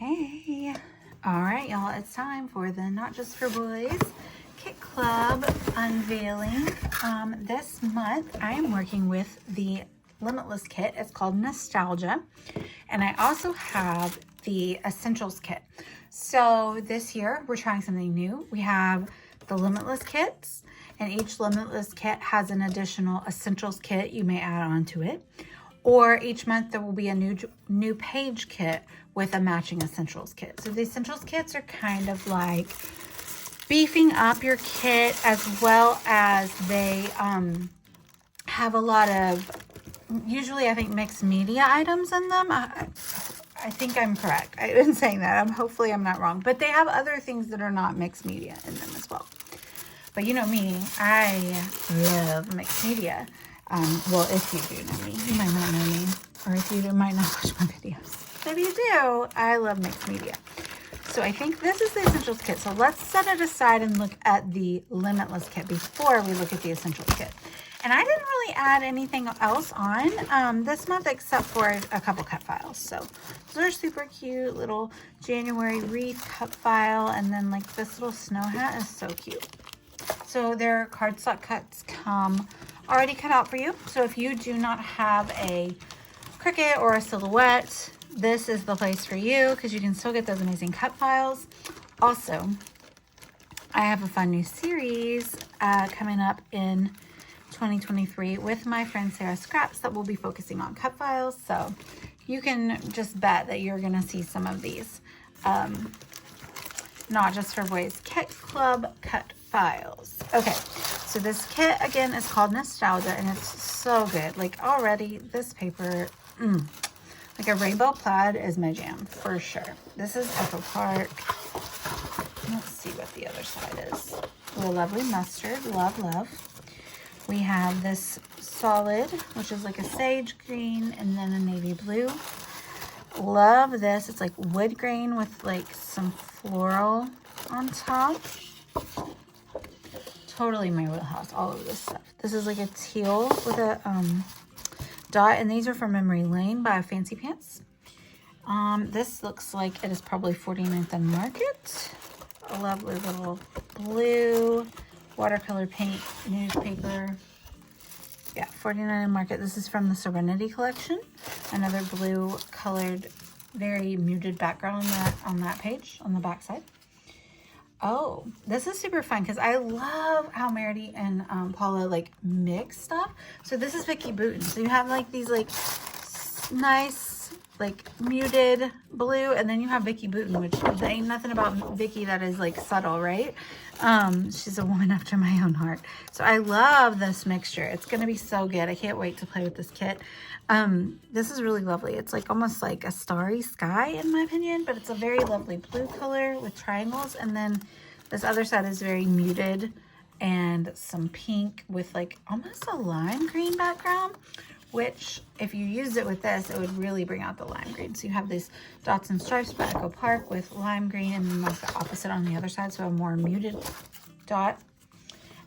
Hey, all right, y'all, it's time for the Not Just for Boys Kit Club unveiling. This month I am working with the Limitless Kit. It's called Nostalgia, and I also have the Essentials Kit. So this year we're trying something new. We have the Limitless Kits, and each Limitless Kit has an additional Essentials Kit you may add on to it. Or each month there will be a new page kit with a matching Essentials Kit. So the Essentials Kits are kind of like beefing up your kit, as well as they have a lot of, usually I think, mixed media items in them. I think I'm correct in saying that. Hopefully I'm not wrong. But they have other things that are not mixed media in them as well. But you know me, I love mixed media. Well, if you do know me, you might not know me, or if you might not watch my videos. Maybe you do. I love mixed media. So I think this is the Essentials Kit. So let's set it aside and look at the Limitless Kit before we look at the Essentials Kit. And I didn't really add anything else on this month except for a couple cut files. So those are super cute, little January wreath cut file, and then like this little snow hat is so cute. So their cardstock cuts come already cut out for you. So if you do not have a Cricut or a Silhouette, this is the place for you, because you can still get those amazing cut files. Also, I have a fun new series coming up in 2023 with my friend Sarah Scraps that will be focusing on cut files. So you can just bet that you're going to see some of these Not Just for Boys Kit Club cut files. Okay, so this kit again is called Nostalgia, and it's so good. Like already this paper, like a rainbow plaid is my jam for sure. This is Echo Park. Let's see what the other side is. A lovely mustard, love. We have this solid, which is like a sage green and then a navy blue. Love this. It's like wood grain with like some floral on top. Totally my wheelhouse, all of this stuff. This is like a teal with a dot, and these are from Memory Lane by Fancy Pants. This looks like it is probably 49th and Market. A lovely little blue watercolor paint newspaper. Yeah, 49th and Market. This is from the Serenity collection. Another blue colored, very muted background on that page, on the back side. Oh, this is super fun because I love how Meredith and Paula like mix stuff. So this is Vicky Booten. So you have like these like nice like muted blue, and then you have Vicky Booten, which there ain't nothing about Vicky that is like subtle, right? She's a woman after my own heart. So I love this mixture. It's gonna be so good. I can't wait to play with this kit. This is really lovely. It's like almost like a starry sky in my opinion, but it's a very lovely blue color with triangles. And then this other side is very muted and some pink with like almost a lime green background, which if you used it with this, it would really bring out the lime green. So you have these dots and stripes by Echo Park with lime green, and then like the opposite on the other side. So a more muted dot.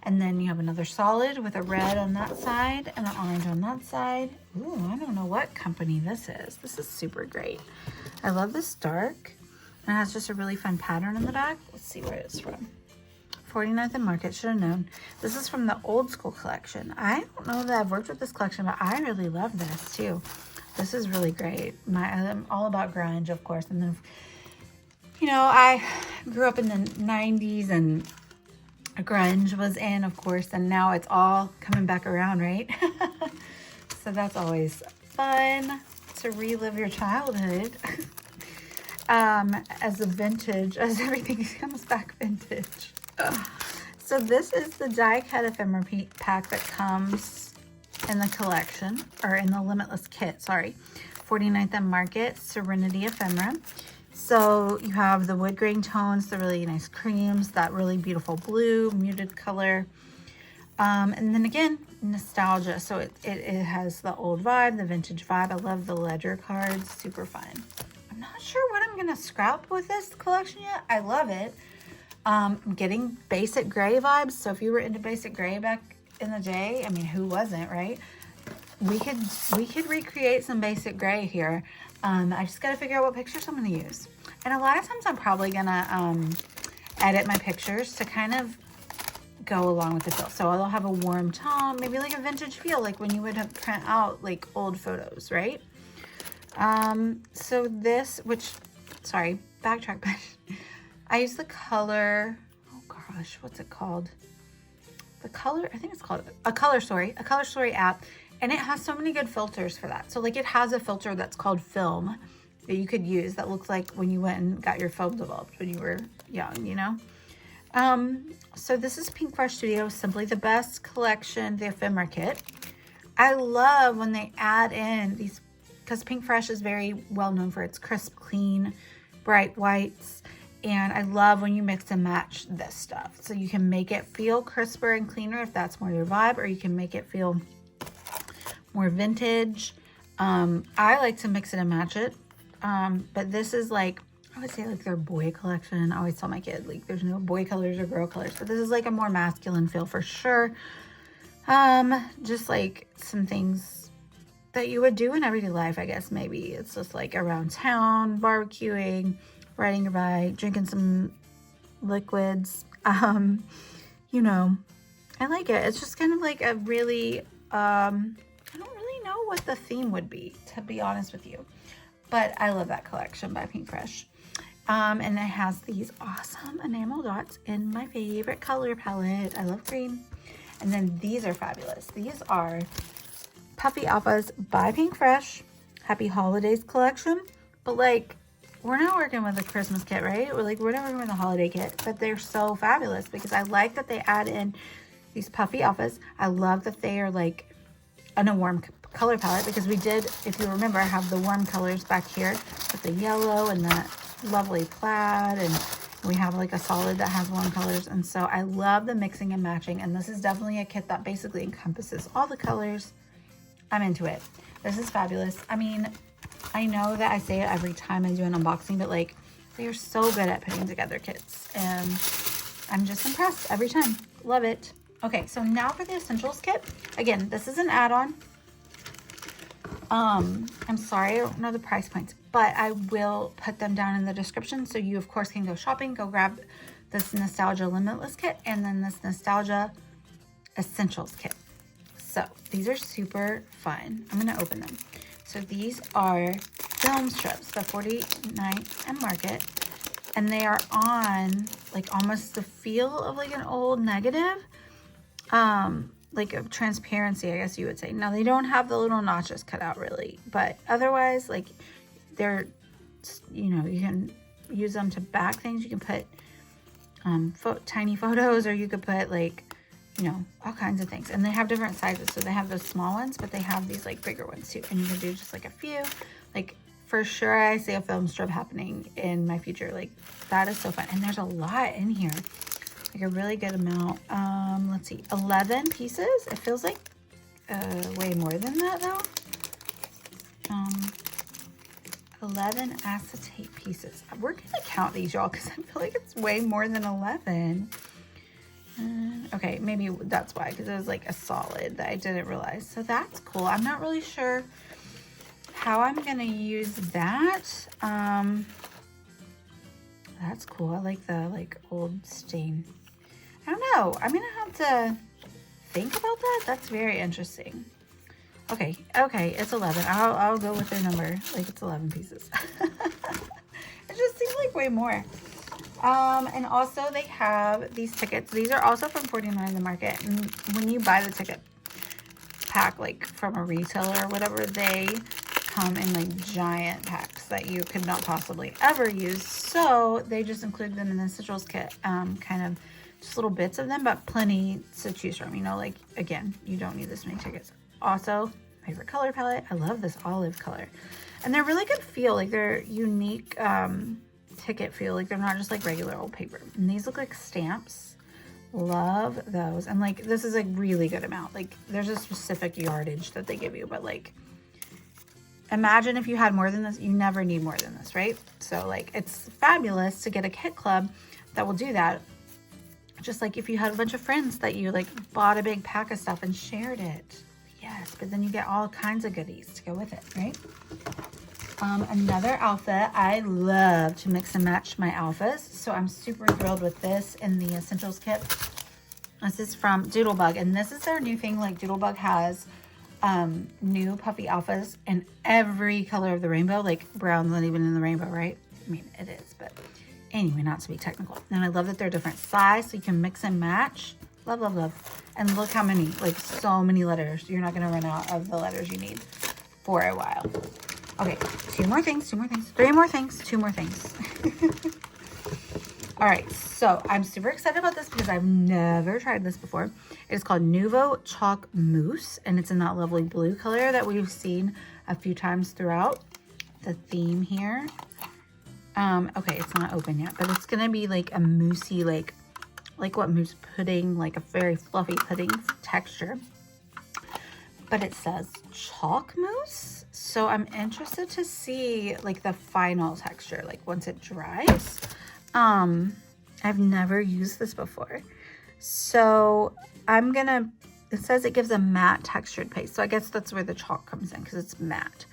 And then you have another solid with a red on that side and an orange on that side. Ooh, I don't know what company this is. This is super great. I love this dark. And it has just a really fun pattern in the back. Let's see where it's from. 49th and Market, should have known. This is from the Old School collection. I don't know that I've worked with this collection, but I really love this too. This is really great. I'm all about grunge, of course. And then, you know, I grew up in the 90s and grunge was in, of course, and now it's all coming back around, right? So that's always fun to relive your childhood as as everything comes back vintage. So this is the die cut ephemera pack that comes in the collection, or in the Limitless Kit, sorry. 49th and Market Serenity ephemera. So you have the wood grain tones, the really nice creams, that really beautiful blue, muted color. And then again, nostalgia. So it has the old vibe, the vintage vibe. I love the ledger cards, super fun. I'm not sure what I'm gonna scrap with this collection yet. I love it. I'm getting basic gray vibes. So if you were into basic gray back in the day, I mean, who wasn't, right? We could recreate some basic gray here. I just got to figure out what pictures I'm going to use. And a lot of times I'm probably gonna edit my pictures to kind of go along with the feel. So I'll have a warm tone, maybe like a vintage feel, like when you would have print out like old photos, right? So this, which, sorry, backtrack, but I use the color, oh gosh, what's it called? The color, I think it's called a Color Story app. And it has so many good filters for that. So like it has a filter that's called Film that you could use that looks like when you went and got your film developed when you were young, you know? So this is Pink Fresh Studio, Simply the Best Collection, the ephemera kit. I love when they add in these, because Pink Fresh is very well known for its crisp, clean, bright whites. And I love when you mix and match this stuff. So you can make it feel crisper and cleaner if that's more your vibe, or you can make it feel more vintage. I like to mix it and match it. But this is like, I would say like their boy collection. I always tell my kid, like there's no boy colors or girl colors, but this is like a more masculine feel for sure. Just like some things that you would do in everyday life, I guess. Maybe it's just like around town, barbecuing, riding your bike, drinking some liquids. You know, I like it. It's just kind of like a really, I don't really know what the theme would be, to be honest with you. But I love that collection by Pink Fresh. And it has these awesome enamel dots in my favorite color palette. I love green. And then these are fabulous. These are Puffy Alphas by Pink Fresh. Happy Holidays collection. But like, we're not working with a Christmas kit, right? We're not working with a holiday kit. But they're so fabulous because I like that they add in these Puffy Alphas. I love that they are like in a warm color palette, because we did, if you remember, have the warm colors back here with the yellow and that lovely plaid, and we have like a solid that has warm colors. And so I love the mixing and matching, and this is definitely a kit that basically encompasses all the colors. I'm into it. This is fabulous. I mean, I know that I say it every time I do an unboxing, but like they are so good at putting together kits, and I'm just impressed every time. Love it. Okay, so now for the essentials kit. Again, this is an add-on. I'm sorry, I don't know the price points, but I will put them down in the description. So you, of course, can go shopping, go grab this Nostalgia Limitless Kit, and then this Nostalgia Essentials Kit. So these are super fun. I'm going to open them. So these are film strips, the 49th and Market, and they are on like almost the feel of like an old negative. Like a transparency, I guess you would say. Now they don't have the little notches cut out really, but otherwise, like they're, you know, you can use them to back things. You can put tiny photos, or you could put like, you know, all kinds of things. And they have different sizes. So they have those small ones, but they have these like bigger ones too. And you can do just like a few. Like for sure, I see a film strip happening in my future. Like that is so fun. And there's a lot in here. Like a really good amount. Let's see, 11 pieces. It feels like way more than that though. 11 acetate pieces. We're gonna count these, y'all, because I feel like it's way more than 11. Okay, maybe that's why, because it was like a solid that I didn't realize. So that's cool. I'm not really sure how I'm gonna use that. That's cool. I like the like old stain. I don't know. I'm gonna have to think about that. That's very interesting. Okay, it's 11. I'll go with their number. Like it's 11 pieces. It just seems like way more. And also they have these tickets. These are also from 49 in the Market. And when you buy the ticket pack, like from a retailer or whatever, they come in like giant packs that you could not possibly ever use. So they just include them in the essentials kit, kind of just little bits of them, but plenty to choose from. You know, like again, you don't need this many tickets. Also, favorite color palette. I love this olive color, and they're really good feel. Like they're unique ticket feel. Like they're not just like regular old paper. And these look like stamps. Love those. And like this is a really good amount. Like there's a specific yardage that they give you, but like imagine if you had more than this. You never need more than this, right? So like it's fabulous to get a kit club that will do that. Just like if you had a bunch of friends that you like bought a big pack of stuff and shared it. Yes, but then you get all kinds of goodies to go with it, right? Another outfit. I love to mix and match my outfits, so I'm super thrilled with this in the Essentials kit. This is from Doodlebug, and this is their new thing. Like, Doodlebug has new puffy alphas in every color of the rainbow. Like, brown's not even in the rainbow, right? I mean, it is, but anyway, not to be technical. And I love that they're different size, so you can mix and match. Love, love, love. And look how many, like, so many letters. You're not going to run out of the letters you need for a while. Okay, two more things, three more things, two more things. All right, so I'm super excited about this because I've never tried this before. It's called Nouveau Chalk Mousse, and it's in that lovely blue color that we've seen a few times throughout the theme here. Okay, it's not open yet, but it's gonna be like a moussey, like what mousse pudding, like a very fluffy pudding texture. But it says chalk mousse, so I'm interested to see like the final texture, like once it dries. I've never used this before, so it says it gives a matte textured paste, so I guess that's where the chalk comes in, because it's matte.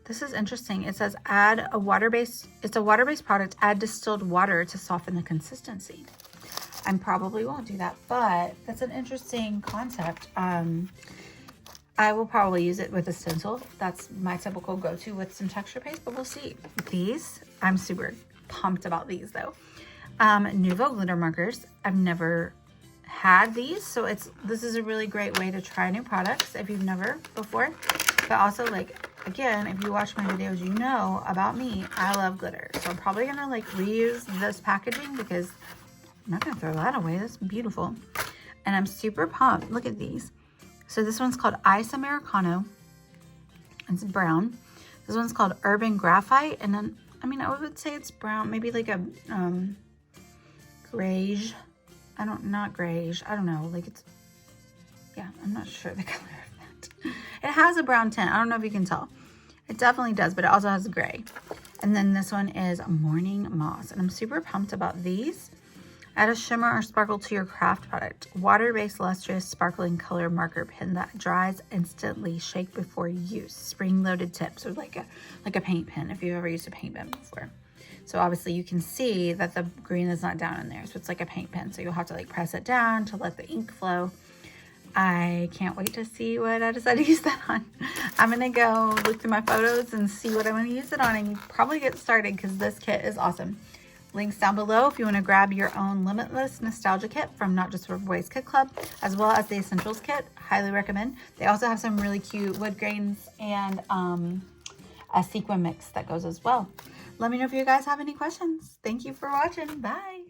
This is interesting. It says it's a water-based product, add distilled water to soften the consistency. I probably won't do that, but that's an interesting concept. I will probably use it with a stencil. That's my typical go-to with some texture paste, but we'll see. These, I'm super pumped about these though. Nouveau glitter markers. I've never had these, so this is a really great way to try new products if you've never before. But also, like, again, if you watch my videos, you know about me. I love glitter, so I'm probably gonna like reuse this packaging because I'm not gonna throw that away. That's beautiful, and I'm super pumped. Look at these. So this one's called Ice Americano. It's brown. This one's called Urban Graphite. And then, I mean, I would say it's brown. Maybe like a grayish. Not grayish. I don't know. Like it's, yeah, I'm not sure the color of that. It has a brown tint. I don't know if you can tell. It definitely does, but it also has gray. And then this one is Morning Moss. And I'm super pumped about these. Add a shimmer or sparkle to your craft product. Water-based, lustrous, sparkling color marker pen that dries instantly. Shake before use. Spring-loaded tip. So like a paint pen, if you've ever used a paint pen before. So obviously you can see that the green is not down in there. So it's like a paint pen. So you'll have to like press it down to let the ink flow. I can't wait to see what I decide to use that on. I'm going to go look through my photos and see what I'm going to use it on and probably get started because this kit is awesome. Links down below if you want to grab your own Limitless Nostalgia kit from Not Just for Boys Kit Club, as well as the Essentials kit. Highly recommend. They also have some really cute wood grains and a sequin mix that goes as well. Let me know if you guys have any questions. Thank you for watching. Bye.